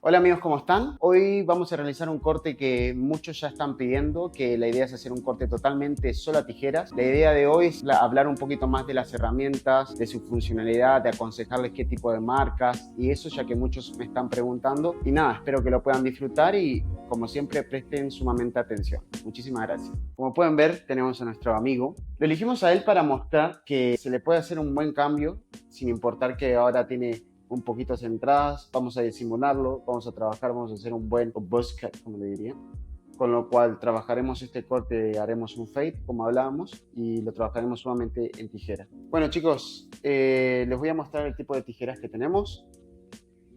Hola amigos, ¿cómo están? Hoy vamos a realizar un corte que muchos ya están pidiendo, que la idea es hacer un corte totalmente solo a tijeras. La idea de hoy es hablar un poquito más de las herramientas, de su funcionalidad, de aconsejarles qué tipo de marcas y eso, ya que muchos me están preguntando. Y nada, espero que lo puedan disfrutar y como siempre presten sumamente atención. Muchísimas gracias. Como pueden ver, tenemos a nuestro amigo. Lo elegimos a él para mostrar que se le puede hacer un buen cambio, sin importar que ahora tiene un poquito centradas, vamos a disimularlo, vamos a trabajar, vamos a hacer un buen buzz cut, como le diría, con lo cual trabajaremos este corte, haremos un fade, como hablábamos, y lo trabajaremos solamente en tijera. Bueno chicos, les voy a mostrar el tipo de tijeras que tenemos.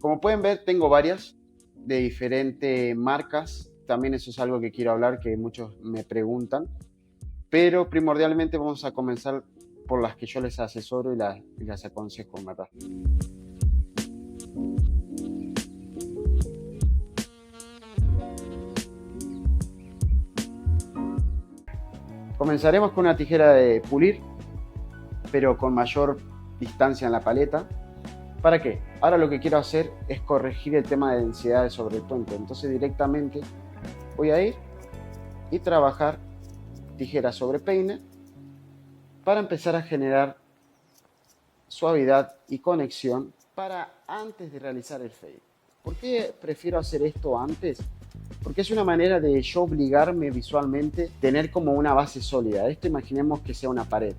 Como pueden ver, tengo varias de diferentes marcas, también eso es algo que quiero hablar, que muchos me preguntan, pero primordialmente vamos a comenzar por las que yo les asesoro y las aconsejo, ¿verdad? Comenzaremos con una tijera de pulir, pero con mayor distancia en la paleta. ¿Para qué? Ahora lo que quiero hacer es corregir el tema de densidades sobre el puente. Entonces directamente voy a ir y trabajar tijera sobre peine para empezar a generar suavidad y conexión para antes de realizar el fade. ¿Por qué prefiero hacer esto antes? Porque es una manera de yo obligarme visualmente a tener como una base sólida. Esto imaginemos que sea una pared.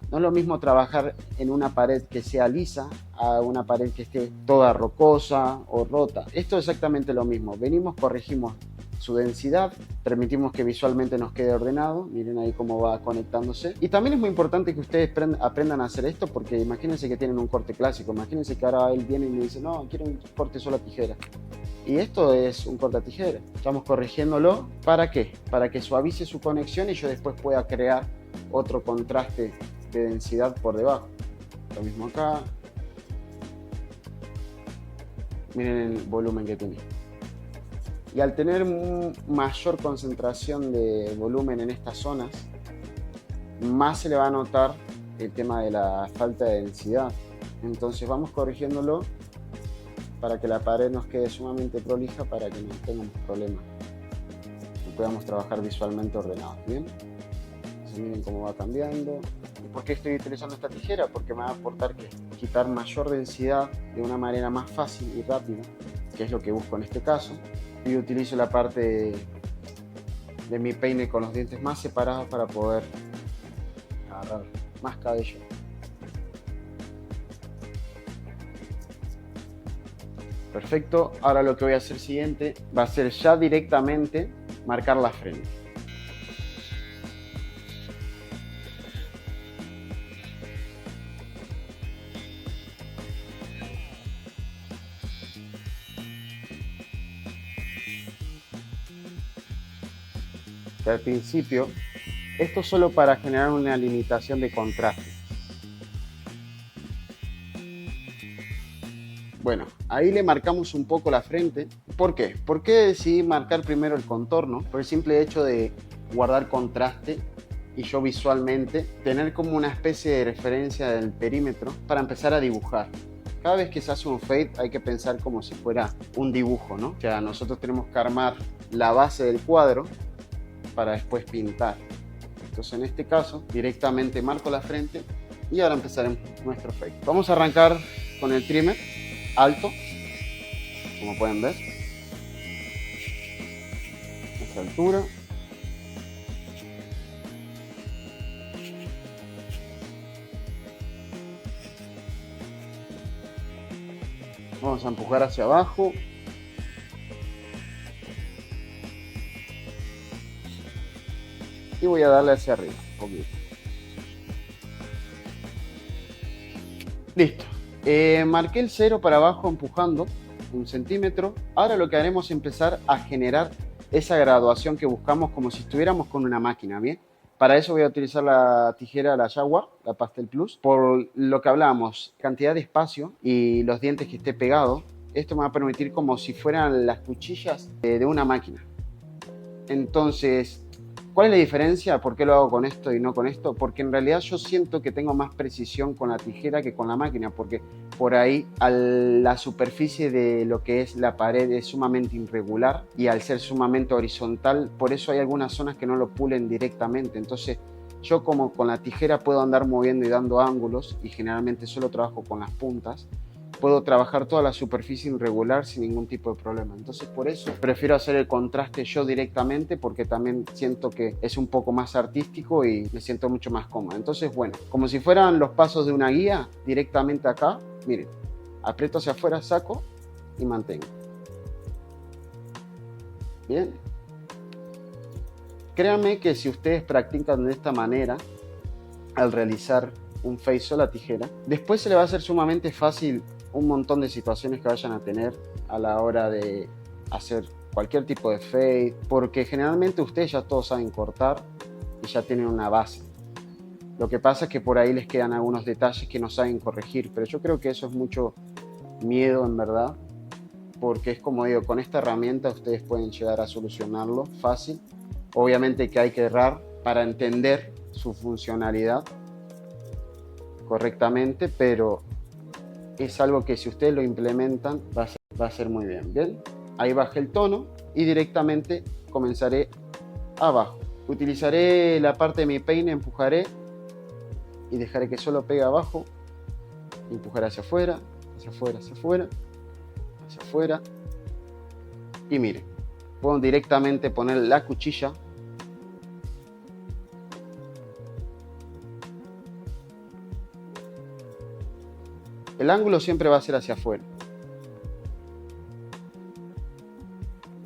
No es lo mismo trabajar en una pared que sea lisa a una pared que esté toda rocosa o rota. Esto es exactamente lo mismo. Venimos, corregimos su densidad, permitimos que visualmente nos quede ordenado. Miren ahí cómo va conectándose. Y también es muy importante que ustedes aprendan a hacer esto, porque imagínense que tienen un corte clásico. Imagínense que ahora él viene y me dice, no, quiero un corte solo a tijera. Y esto es un corte a tijera. Estamos corrigiéndolo. ¿Para qué? Para que suavice su conexión y yo después pueda crear otro contraste de densidad por debajo. Lo mismo acá. Miren el volumen que tiene. Y al tener mayor concentración de volumen en estas zonas, más se le va a notar el tema de la falta de densidad. Entonces vamos corrigiéndolo para que la pared nos quede sumamente prolija, para que no tengamos problemas y podamos trabajar visualmente ordenados. ¿Bien? Entonces miren cómo va cambiando. ¿Y por qué estoy utilizando esta tijera? Porque me va a aportar que quitar mayor densidad de una manera más fácil y rápida, que es lo que busco en este caso. Y utilizo la parte de mi peine con los dientes más separados para poder agarrar más cabello. Perfecto, ahora lo que voy a hacer siguiente va a ser ya directamente marcar la frente. Que al principio, esto solo para generar una limitación de contraste. Bueno, ahí le marcamos un poco la frente. ¿Por qué? ¿Por qué decidí marcar primero el contorno? Por el simple hecho de guardar contraste y yo visualmente tener como una especie de referencia del perímetro para empezar a dibujar. Cada vez que se hace un fade hay que pensar como si fuera un dibujo, ¿no? O sea, nosotros tenemos que armar la base del cuadro para después pintar. Entonces en este caso directamente marco la frente y ahora empezaremos nuestro fade. Vamos a arrancar con el trimmer alto, como pueden ver, a esta altura. Vamos a empujar hacia abajo. Y voy a darle hacia arriba un poquito. Listo. Marqué el cero para abajo empujando 1 centímetro. Ahora lo que haremos es empezar a generar esa graduación que buscamos como si estuviéramos con una máquina, ¿bien? Para eso voy a utilizar la tijera, la Jaguar, la Pastel Plus. Por lo que hablábamos, cantidad de espacio y los dientes que esté pegado, esto me va a permitir como si fueran las cuchillas de una máquina. Entonces, ¿cuál es la diferencia? ¿Por qué lo hago con esto y no con esto? Porque en realidad yo siento que tengo más precisión con la tijera que con la máquina, porque por ahí la superficie de lo que es la pared es sumamente irregular y al ser sumamente horizontal, por eso hay algunas zonas que no lo pulen directamente. Entonces yo como con la tijera puedo andar moviendo y dando ángulos y generalmente solo trabajo con las puntas, puedo trabajar toda la superficie irregular sin ningún tipo de problema. Entonces por eso prefiero hacer el contraste yo directamente, porque también siento que es un poco más artístico y me siento mucho más cómodo. Entonces bueno, como si fueran los pasos de una guía, directamente acá, miren, aprieto hacia afuera, saco y mantengo. Bien. Créanme que si ustedes practican de esta manera, al realizar un face o la tijera, después se le va a hacer sumamente fácil un montón de situaciones que vayan a tener a la hora de hacer cualquier tipo de fade, porque generalmente ustedes ya todos saben cortar y ya tienen una base. Lo que pasa es que por ahí les quedan algunos detalles que no saben corregir, pero yo creo que eso es mucho miedo en verdad, porque es como digo, con esta herramienta ustedes pueden llegar a solucionarlo fácil. Obviamente que hay que errar para entender su funcionalidad correctamente, pero es algo que si ustedes lo implementan va a ser muy bien. Bien, ahí bajé el tono y directamente comenzaré abajo. Utilizaré la parte de mi peine, empujaré y dejaré que solo pegue abajo. Empujaré hacia afuera, hacia afuera, hacia afuera, hacia afuera. Y miren, puedo directamente poner la cuchilla. El ángulo siempre va a ser hacia afuera.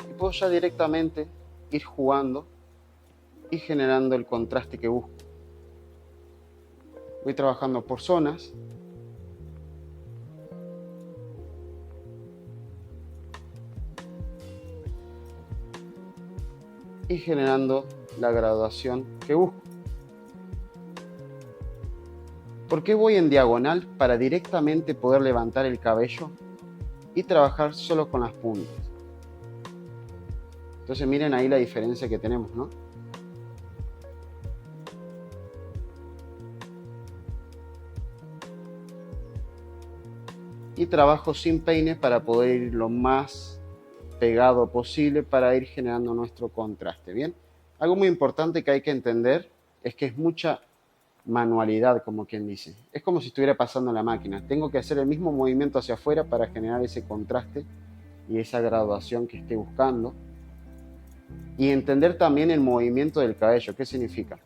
Y puedo ya directamente ir jugando y generando el contraste que busco. Voy trabajando por zonas. Y generando la graduación que busco. ¿Por qué voy en diagonal? Para directamente poder levantar el cabello y trabajar solo con las puntas. Entonces miren ahí la diferencia que tenemos, ¿no? Y trabajo sin peine para poder ir lo más pegado posible para ir generando nuestro contraste. Bien, algo muy importante que hay que entender es que es mucha manualidad, como quien dice. Es como si estuviera pasando la máquina. Tengo que hacer el mismo movimiento hacia afuera para generar ese contraste y esa graduación que esté buscando. Y entender también el movimiento del cabello. ¿Qué significa?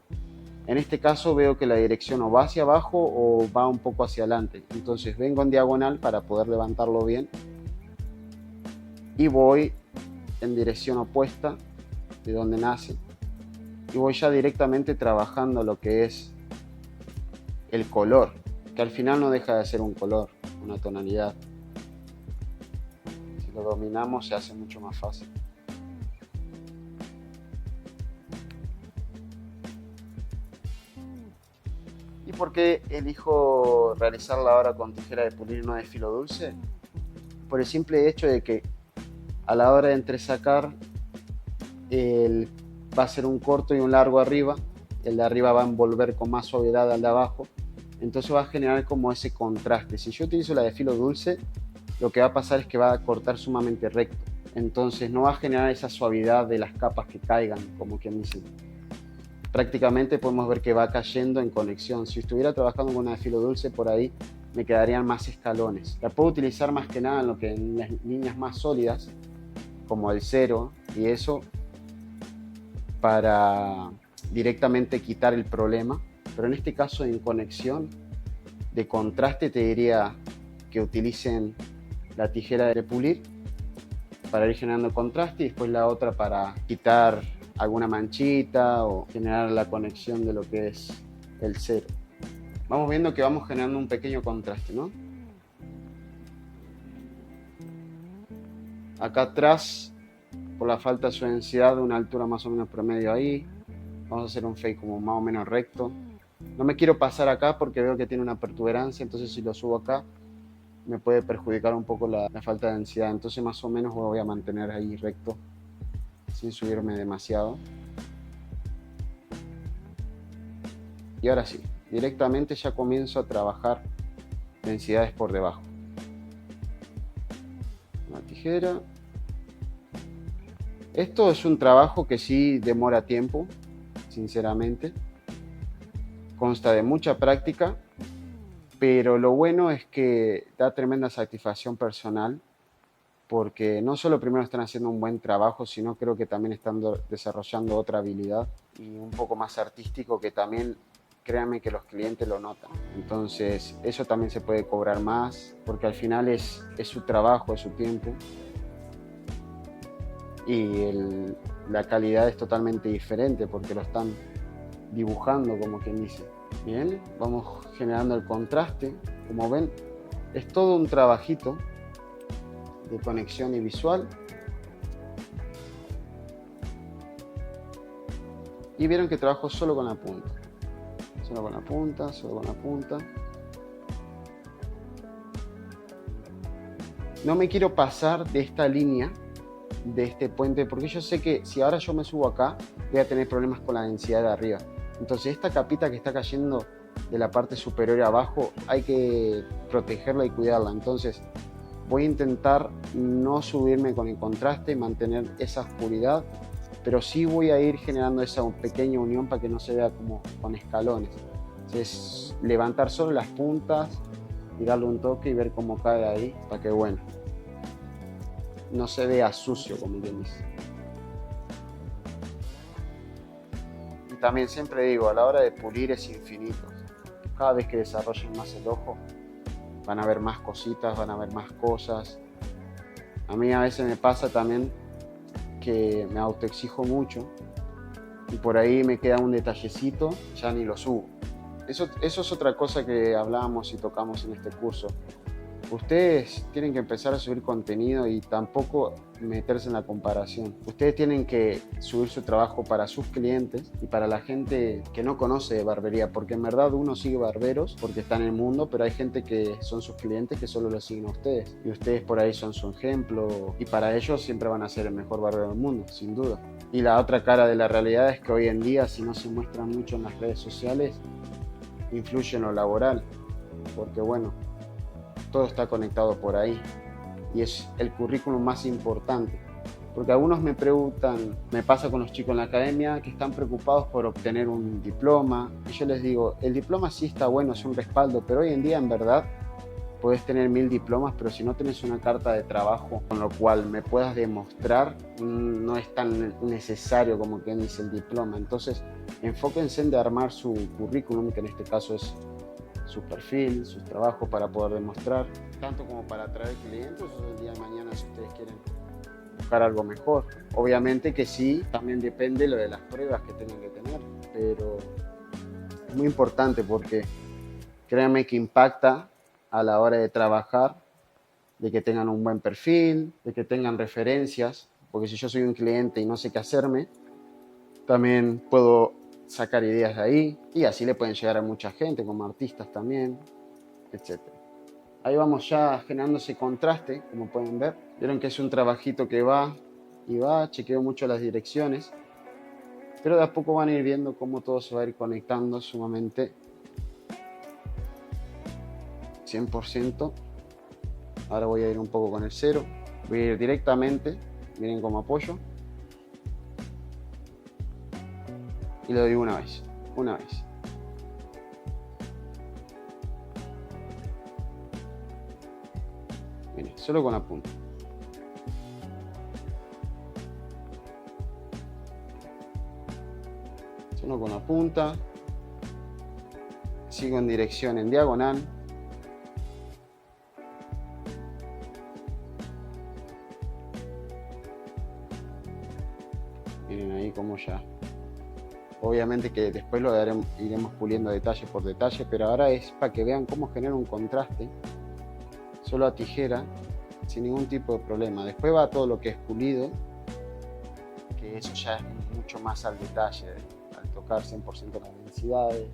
En este caso veo que la dirección o va hacia abajo o va un poco hacia adelante. Entonces vengo en diagonal para poder levantarlo bien. Y voy en dirección opuesta de donde nace. Y voy ya directamente trabajando lo que es el color, que al final no deja de ser un color, una tonalidad. Si lo dominamos se hace mucho más fácil. ¿Y por qué elijo realizarla ahora con tijera de pulir y no de filo dulce? Por el simple hecho de que a la hora de entresacar va a ser un corto y un largo arriba, el de arriba va a envolver con más suavidad al de abajo, entonces va a generar como ese contraste. Si yo utilizo la de filo dulce, lo que va a pasar es que va a cortar sumamente recto, entonces no va a generar esa suavidad de las capas que caigan, como quien dice. Prácticamente podemos ver que va cayendo en conexión. Si estuviera trabajando con una de filo dulce, por ahí me quedarían más escalones. La puedo utilizar más que nada en las líneas más sólidas, como el cero y eso, para directamente quitar el problema. Pero en este caso, en conexión de contraste, te diría que utilicen la tijera de pulir para ir generando contraste y después la otra para quitar alguna manchita o generar la conexión de lo que es el cero. Vamos viendo que vamos generando un pequeño contraste, ¿no? Acá atrás, por la falta de su densidad, de una altura más o menos promedio ahí, vamos a hacer un fade como más o menos recto. No me quiero pasar acá porque veo que tiene una protuberancia, entonces si lo subo acá me puede perjudicar un poco la falta de densidad. Entonces más o menos voy a mantener ahí recto, sin subirme demasiado. Y ahora sí, directamente ya comienzo a trabajar densidades por debajo. tijera. Esto es un trabajo que sí demora tiempo, sinceramente. Consta de mucha práctica, pero lo bueno es que da tremenda satisfacción personal, porque no solo primero están haciendo un buen trabajo, sino creo que también están desarrollando otra habilidad y un poco más artístico que también, créanme que los clientes lo notan. Entonces eso también se puede cobrar más, porque al final es su trabajo, es su tiempo y la calidad es totalmente diferente porque lo están dibujando, como quien dice. Bien, vamos generando el contraste. Como ven, es todo un trabajito de conexión y visual. Y vieron que trabajo solo con la punta. Solo con la punta, solo con la punta. No me quiero pasar de esta línea, de este puente, porque yo sé que si ahora yo me subo acá, voy a tener problemas con la densidad de arriba. Entonces esta capita que está cayendo de la parte superior abajo, hay que protegerla y cuidarla. Entonces voy a intentar no subirme con el contraste, mantener esa oscuridad, pero sí voy a ir generando esa pequeña unión para que no se vea como con escalones. Entonces levantar solo las puntas y darle un toque y ver cómo cae ahí, para que bueno, no se vea sucio, como quien dice. Y también siempre digo, a la hora de pulir es infinito. Cada vez que desarrollen más el ojo, van a ver más cositas, van a ver más cosas. A mí a veces me pasa también que me autoexijo mucho y por ahí me queda un detallecito, ya ni lo subo. Eso es otra cosa que hablábamos y tocamos en este curso. Ustedes tienen que empezar a subir contenido y tampoco meterse en la comparación. Ustedes tienen que subir su trabajo para sus clientes y para la gente que no conoce de barbería, porque en verdad uno sigue barberos porque está en el mundo, pero hay gente que son sus clientes que solo lo siguen a ustedes y ustedes por ahí son su ejemplo y para ellos siempre van a ser el mejor barbero del mundo, sin duda. Y la otra cara de la realidad es que hoy en día, si no se muestran mucho en las redes sociales, influye en lo laboral, porque bueno, todo está conectado por ahí y es el currículum más importante. Porque algunos me preguntan, me pasa con los chicos en la academia que están preocupados por obtener un diploma y yo les digo, el diploma sí está bueno, es un respaldo, pero hoy en día en verdad puedes tener 1000 diplomas, pero si no tienes una carta de trabajo con lo cual me puedas demostrar, no es tan necesario como quien dice el diploma. Entonces enfóquense en de armar su currículum, que en este caso es su perfil, sus trabajos para poder demostrar, tanto como para atraer clientes o el día de mañana si ustedes quieren buscar algo mejor. Obviamente que sí, también depende lo de las pruebas que tengan que tener, pero es muy importante porque créanme que impacta a la hora de trabajar, de que tengan un buen perfil, de que tengan referencias, porque si yo soy un cliente y no sé qué hacerme, también puedo sacar ideas de ahí y así le pueden llegar a mucha gente, como artistas también, etc. Ahí vamos ya generando ese contraste, como pueden ver. Vieron que es un trabajito que va y va, chequeo mucho las direcciones, pero de a poco van a ir viendo cómo todo se va a ir conectando sumamente 100%. Ahora voy a ir un poco con el cero, voy a ir directamente, miren como apoyo. Y lo doy una vez. Miren, solo con la punta. Solo con la punta. Sigo en dirección en diagonal. Miren ahí como ya. Obviamente que después lo iremos puliendo detalle por detalle, pero ahora es para que vean cómo genera un contraste solo a tijera sin ningún tipo de problema. Después va todo lo que es pulido, que eso ya es mucho más al detalle, al tocar 100% las densidades,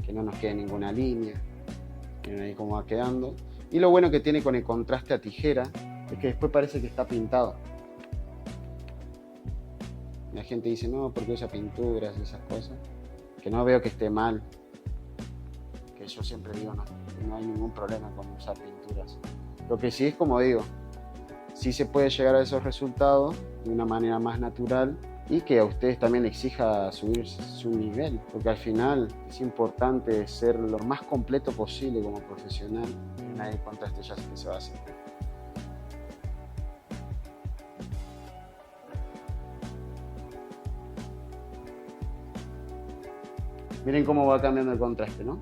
que no nos quede ninguna línea. Miren ahí cómo va quedando. Y lo bueno que tiene con el contraste a tijera es que después parece que está pintado. La gente dice, no, porque usa pinturas y esas cosas, que no veo que esté mal, que yo siempre digo, no hay ningún problema con usar pinturas. Lo que sí es como digo, sí se puede llegar a esos resultados de una manera más natural y que a ustedes también les exija subir su nivel, porque al final es importante ser lo más completo posible como profesional. Nadie contraste ya sé que se va a hacer. Miren cómo va cambiando el contraste, ¿no?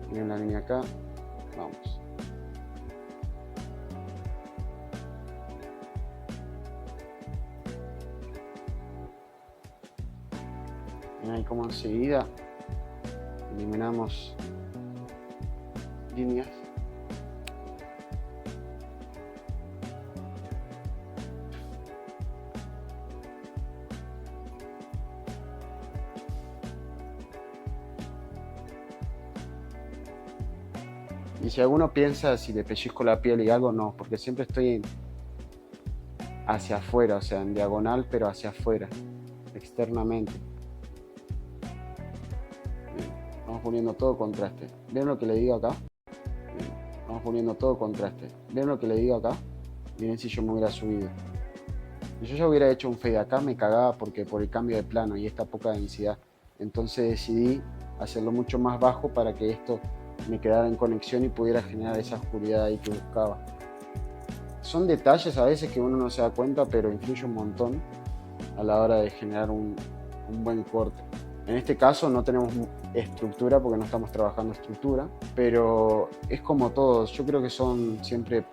Miren la línea acá, vamos. Miren ahí cómo enseguida eliminamos líneas. Y si alguno piensa si le pellizco la piel y algo, no, porque siempre estoy hacia afuera, o sea, en diagonal, pero hacia afuera, externamente. Bien, vamos poniendo todo contraste. ¿Ven lo que le digo acá? Bien, vamos poniendo todo contraste. ¿Ven lo que le digo acá? Miren si yo me hubiera subido. Si yo ya hubiera hecho un fade acá, me cagaba porque por el cambio de plano y esta poca densidad. Entonces decidí hacerlo mucho más bajo para que esto me quedara en conexión y pudiera generar esa oscuridad ahí que buscaba. Son detalles a veces que uno no se da cuenta, pero influye un montón a la hora de generar un buen corte. En este caso no tenemos estructura porque no estamos trabajando estructura, pero es como todo, yo creo que son siempre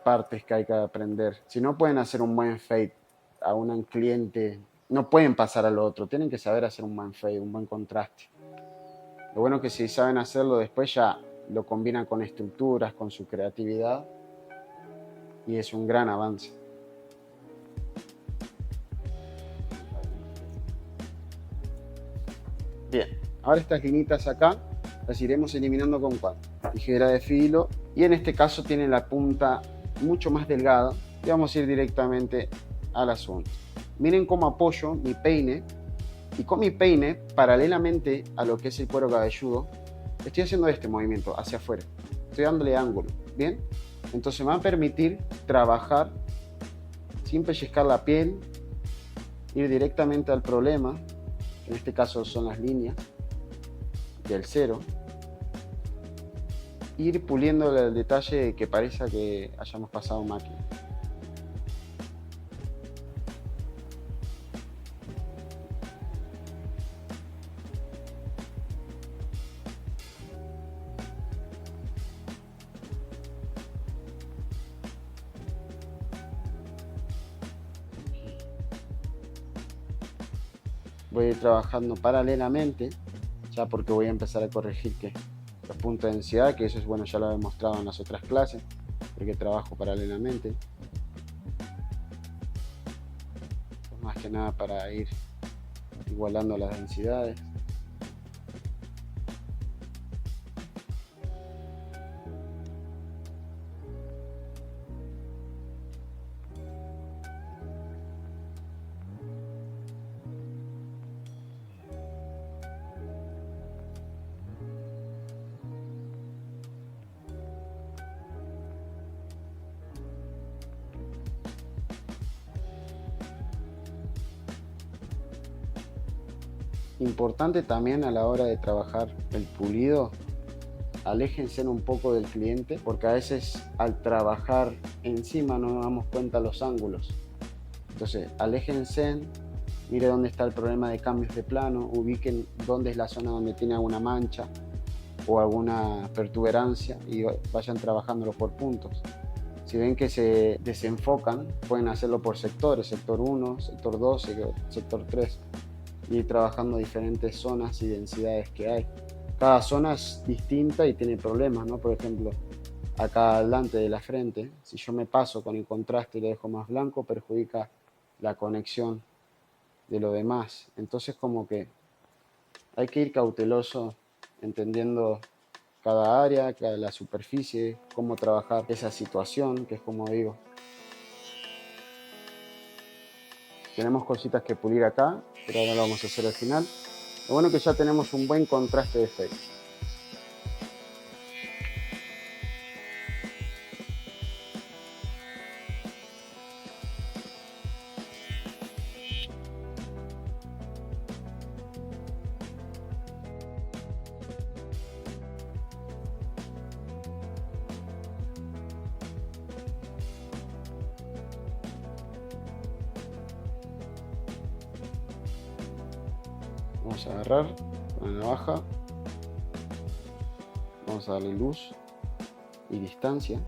partes que hay que aprender. Si no pueden hacer un buen fade a un cliente, no pueden pasar al otro, tienen que saber hacer un buen fade, un buen contraste. Lo bueno es que si saben hacerlo después ya lo combinan con estructuras, con su creatividad y es un gran avance. Bien, ahora estas linitas acá las iremos eliminando con tijera de filo y en este caso tiene la punta mucho más delgada y vamos a ir directamente al asunto. Miren cómo apoyo mi peine y con mi peine paralelamente a lo que es el cuero cabelludo estoy haciendo este movimiento hacia afuera, estoy dándole ángulo, ¿bien? Entonces me va a permitir trabajar sin pellizcar la piel, ir directamente al problema, que en este caso son las líneas del cero, ir puliendo el detalle que parezca que hayamos pasado máquina. Voy a ir trabajando paralelamente, ya porque voy a empezar a corregir que los puntos de densidad, que eso es bueno, ya lo he mostrado en las otras clases, porque trabajo paralelamente. Más que nada para ir igualando las densidades. Importante también a la hora de trabajar el pulido, aléjense un poco del cliente porque a veces al trabajar encima no nos damos cuenta los ángulos. Entonces aléjense, mire dónde está el problema de cambios de plano, ubiquen dónde es la zona donde tiene alguna mancha o alguna pertuberancia y vayan trabajándolo por puntos. Si ven que se desenfocan, pueden hacerlo por sectores, sector 1, sector 2, sector 3. Y ir trabajando diferentes zonas y densidades que hay. Cada zona es distinta y tiene problemas, ¿no? Por ejemplo, acá adelante de la frente, si yo me paso con el contraste y lo dejo más blanco, perjudica la conexión de lo demás. Entonces como que hay que ir cauteloso, entendiendo cada área, la superficie, cómo trabajar esa situación, que es como digo. Tenemos cositas que pulir acá, pero ahora lo vamos a hacer al final. Lo bueno es que ya tenemos un buen contraste de fade. Vamos a agarrar con la navaja. Vamos a darle luz y distancia.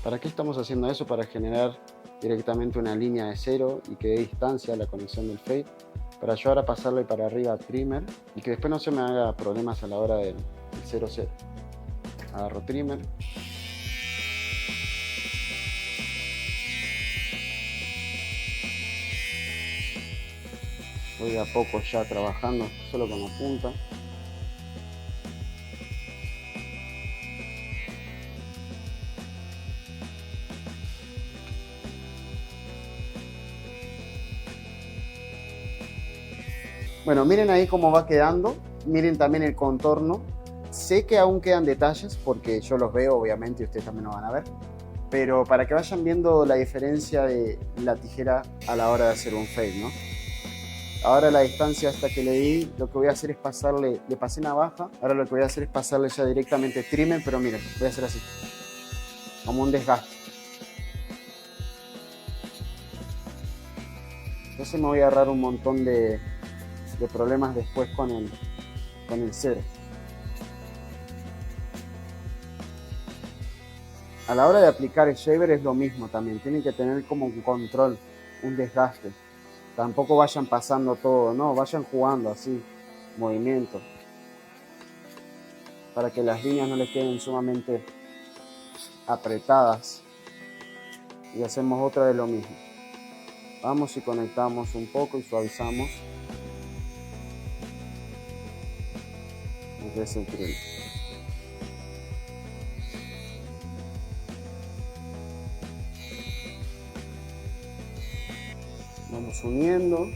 ¿Para qué estamos haciendo eso? Para generar directamente una línea de cero y que dé distancia a la conexión del fade, para yo ahora pasarle para arriba a trimmer y que después no se me haga problemas a la hora del 0-0. Agarro trimmer. Voy de a poco ya trabajando solo con la punta. Bueno, miren ahí cómo va quedando. Miren también el contorno. Sé que aún quedan detalles porque yo los veo, obviamente, y ustedes también lo van a ver. Pero para que vayan viendo la diferencia de la tijera a la hora de hacer un fade, ¿no? Ahora la distancia hasta que le di, lo que voy a hacer es pasarle, le pasé navaja, ahora lo que voy a hacer es pasarle ya directamente trimmer, pero miren, voy a hacer así, como un desgaste. Entonces me voy a ahorrar un montón de problemas después con el cero. A la hora de aplicar el shaver es lo mismo también, tienen que tener como un control, un desgaste. Tampoco vayan pasando todo, no, vayan jugando así, movimiento, para que las líneas no les queden sumamente apretadas. Y hacemos otra de lo mismo. Vamos y conectamos un poco y suavizamos lo que es el trim. Vamos uniendo,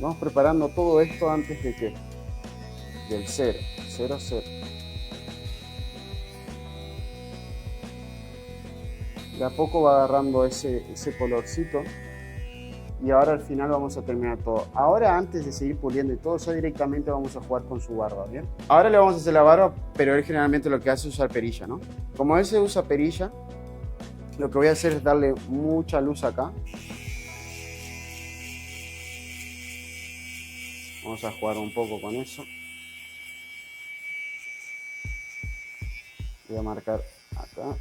vamos preparando todo esto antes de que del 0, 0, 0. De a poco va agarrando ese colorcito y ahora al final vamos a terminar todo. Ahora, antes de seguir puliendo y todo, ya directamente vamos a jugar con su barba, ¿bien? Ahora le vamos a hacer la barba, pero él generalmente lo que hace es usar perilla, ¿no? Como él se usa perilla, lo que voy a hacer es darle mucha luz acá. Vamos a jugar un poco con eso. Voy a marcar acá.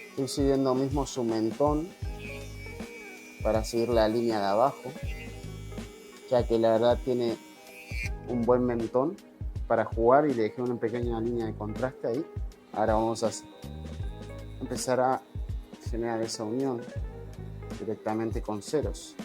Estoy siguiendo mismo su mentón para seguir la línea de abajo, ya que la verdad tiene un buen mentón para jugar y le dejé una pequeña línea de contraste ahí. Ahora vamos a empezar a generar esa unión directamente con ceros.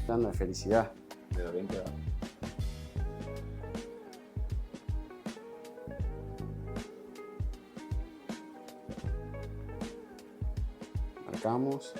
Dando de felicidad. De 20 va. Marcamos.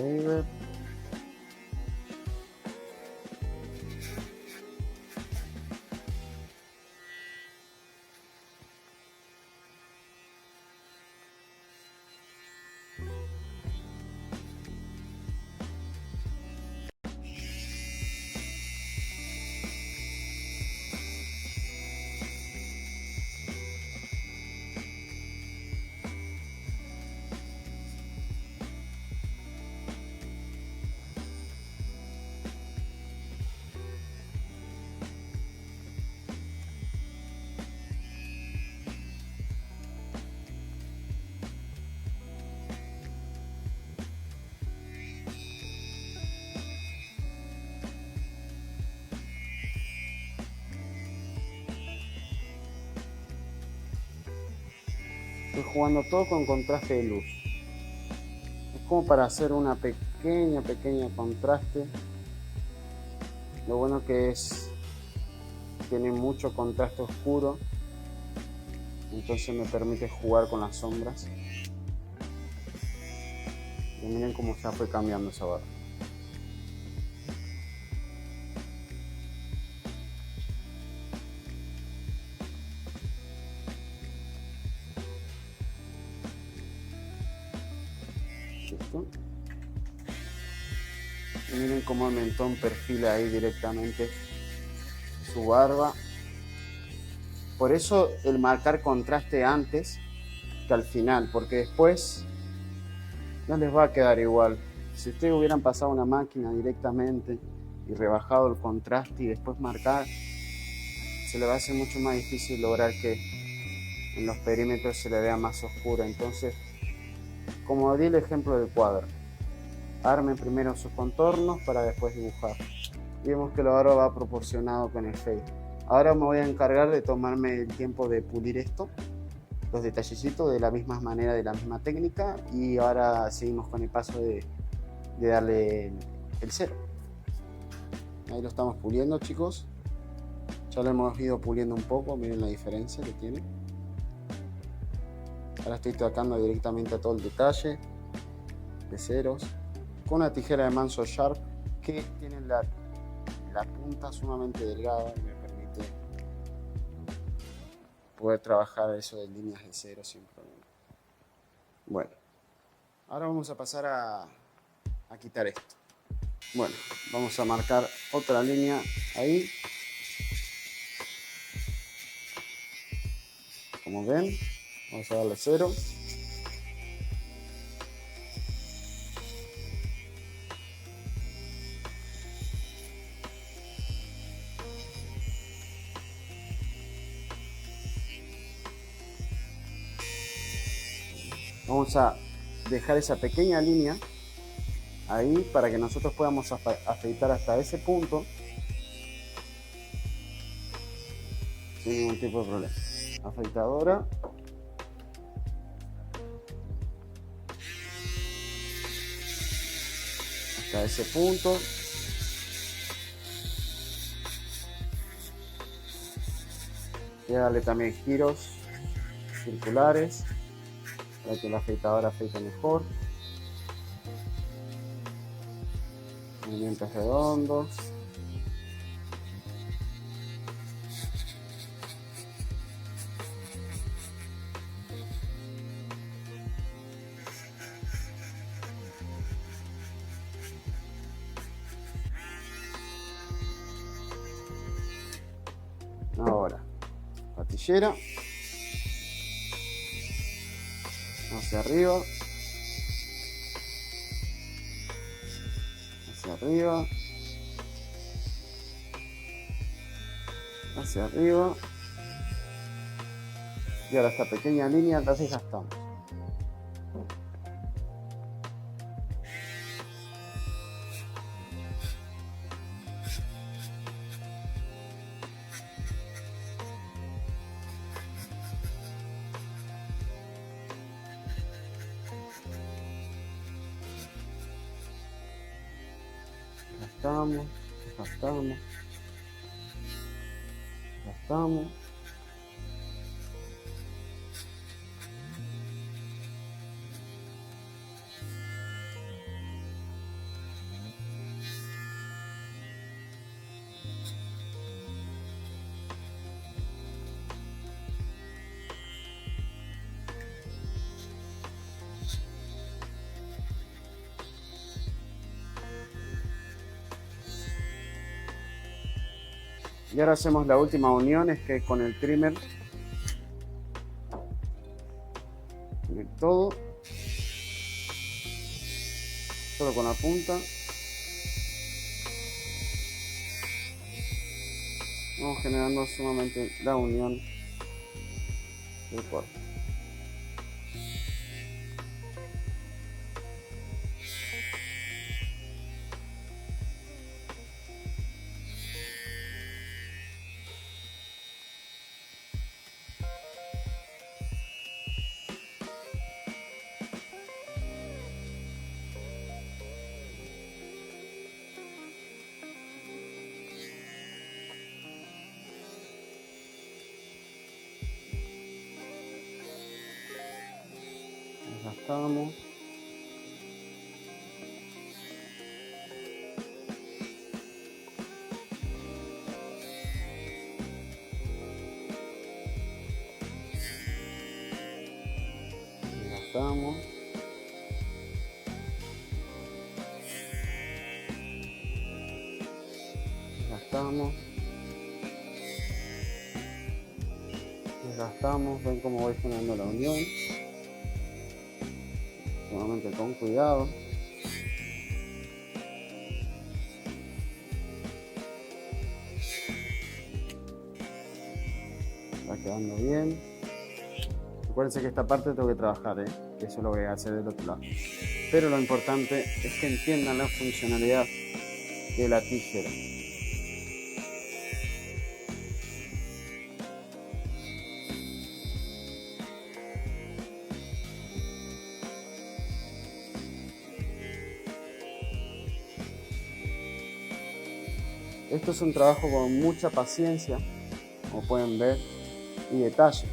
Faber. Estoy jugando todo con contraste de luz. Es como para hacer una pequeña contraste. Lo bueno que tiene mucho contraste oscuro, entonces me permite jugar con las sombras. Y miren cómo ya fue cambiando esa barra. ¿Listo? Y miren cómo el mentón perfila ahí directamente su barba. Por eso el marcar contraste antes que al final, porque después no les va a quedar igual. Si ustedes hubieran pasado una máquina directamente y rebajado el contraste y después marcar, se le va a hacer mucho más difícil lograr que en los perímetros se le vea más oscuro. Entonces, como di el ejemplo del cuadro, armen primero sus contornos para después dibujar. Y vemos que la barba va proporcionado con el fade. Ahora me voy a encargar de tomarme el tiempo de pulir esto, los detallecitos de la misma manera, de la misma técnica, y ahora seguimos con el paso de darle el cero. Ahí lo estamos puliendo, chicos. Ya lo hemos ido puliendo un poco, miren la diferencia que tiene. Ahora estoy tocando directamente a todo el detalle de ceros con una tijera de Manso Sharp que tiene la punta sumamente delgada y me permite poder trabajar eso de líneas de cero sin problema. Bueno, ahora vamos a pasar a quitar esto. Bueno, vamos a marcar otra línea ahí. Como ven, vamos a darle cero. Vamos a dejar esa pequeña línea ahí para que nosotros podamos afeitar hasta ese punto sin ningún tipo de problema. Afeitadora. Hasta ese punto. Y darle también giros circulares para que la afeitadora afeite mejor. Movimientos redondos. Ahora, patillera. Hacia arriba. Hacia arriba. Hacia arriba. Y ahora esta pequeña línea, entonces ya estamos. Ya estamos. Ya estamos. Ya estamos. Y ahora hacemos la última unión, es que con el trimmer todo, solo con la punta. Vamos generando sumamente la unión del corte. Desgastamos. Desgastamos. Desgastamos. Desgastamos. Ven cómo voy generando la unión. Nuevamente con cuidado. Está quedando bien. Acuérdense que esta parte tengo que trabajar, que eso lo voy a hacer del otro lado. Pero lo importante es que entiendan la funcionalidad de la tijera. Esto es un trabajo con mucha paciencia, como pueden ver, y detalle.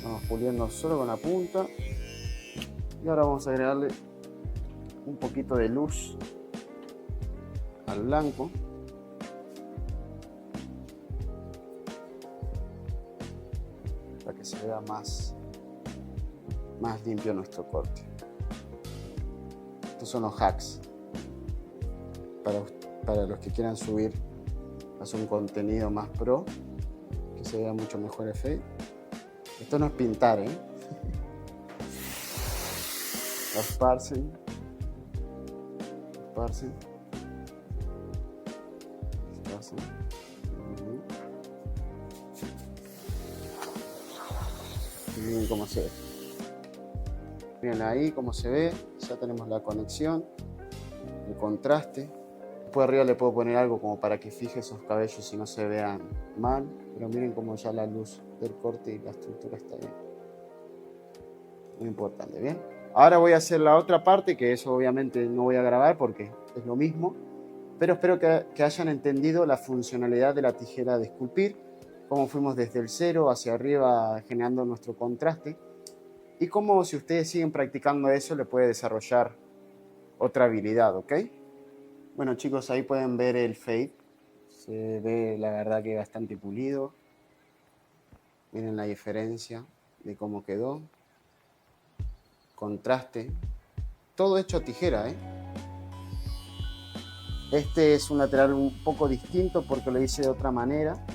Vamos puliendo solo con la punta. Y ahora vamos a agregarle un poquito de luz al blanco. Para que se vea más limpio nuestro corte. Estos son los hacks. Para los que quieran subir a un contenido más pro, que se vea mucho mejor efecto. Esto no es pintar, Lo esparcen. Y miren cómo se ve. Miren ahí cómo se ve. Ya tenemos la conexión, el contraste. Después arriba le puedo poner algo como para que fije esos cabellos y no se vean mal. Pero miren cómo ya la luz del corte y la estructura está bien. Muy importante, ¿bien? Ahora voy a hacer la otra parte, que eso obviamente no voy a grabar porque es lo mismo. Pero espero que hayan entendido la funcionalidad de la tijera de esculpir, cómo fuimos desde el cero hacia arriba generando nuestro contraste y cómo si ustedes siguen practicando eso le puede desarrollar otra habilidad, ¿ok? Bueno chicos, ahí pueden ver el fade, se ve la verdad que bastante pulido. Miren la diferencia de cómo quedó, contraste, todo hecho a tijera, Este es un lateral un poco distinto porque lo hice de otra manera.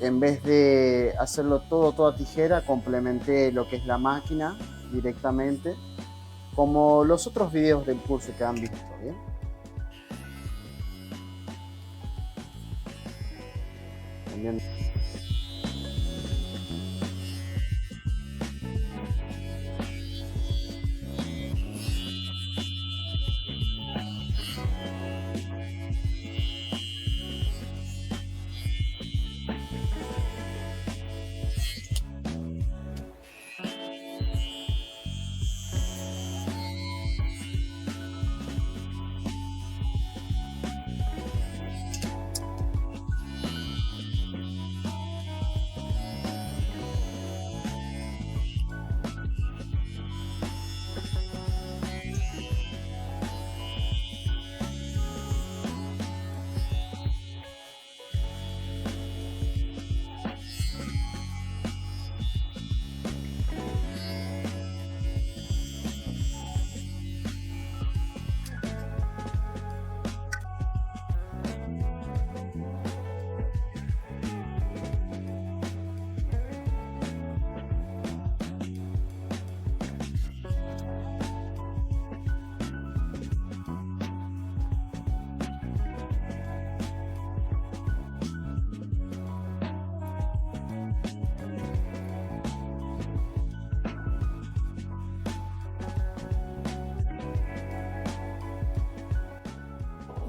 En vez de hacerlo todo a tijera, complementé lo que es la máquina directamente, como los otros videos del curso que han visto, ¿bien? También.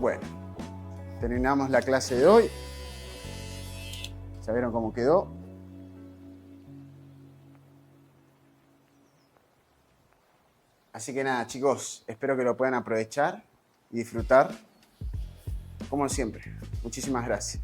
Bueno, terminamos la clase de hoy. ¿Ya vieron cómo quedó? Así que nada, chicos, espero que lo puedan aprovechar y disfrutar. Como siempre, muchísimas gracias.